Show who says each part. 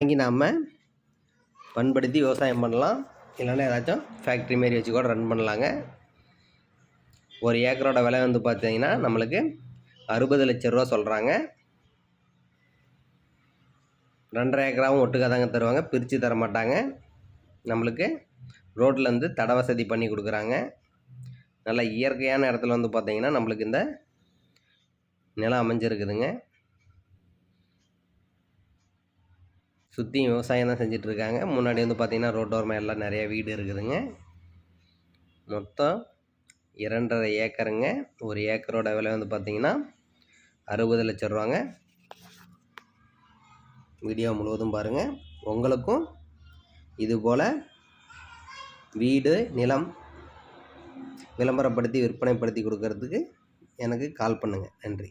Speaker 1: வாங்கி நாம் பண்படுத்தி விவசாயம் பண்ணலாம். இல்லைன்னா ஏதாச்சும் ஃபேக்ட்ரி மாரி வச்சு கூட ரன் பண்ணலாங்க. ஒரு ஏக்கரோட விலை வந்து பார்த்தீங்கன்னா நம்மளுக்கு 60 லட்ச ரூபா சொல்கிறாங்க. 2.5 ஏக்கராவும் ஒட்டுக்காக தாங்க தருவாங்க, பிரித்து தர மாட்டாங்க. நம்மளுக்கு ரோட்டில் வந்து தட வசதி பண்ணி கொடுக்குறாங்க. நல்ல இயற்கையான இடத்துல வந்து பார்த்தீங்கன்னா நம்மளுக்கு இந்த நிலம் அமைஞ்சிருக்குதுங்க. சுற்றியும் விவசாயம் தான் செஞ்சிட்ருக்காங்க. முன்னாடி வந்து பார்த்திங்கன்னா ரோட்டோரமாக எல்லாம் நிறையா வீடு இருக்குதுங்க. மொத்தம் 2.5 ஏக்கருங்க. ஒரு ஏக்கரோட விலை வந்து பார்த்திங்கன்னா 60 லட்ச ரூபாங்க. வீடியோ முழுவதும் பாருங்கள். உங்களுக்கும் இதுபோல் வீடு நிலம் விளம்பரப்படுத்தி விற்பனைப்படுத்தி கொடுக்கறதுக்கு எனக்கு கால் பண்ணுங்கள். நன்றி.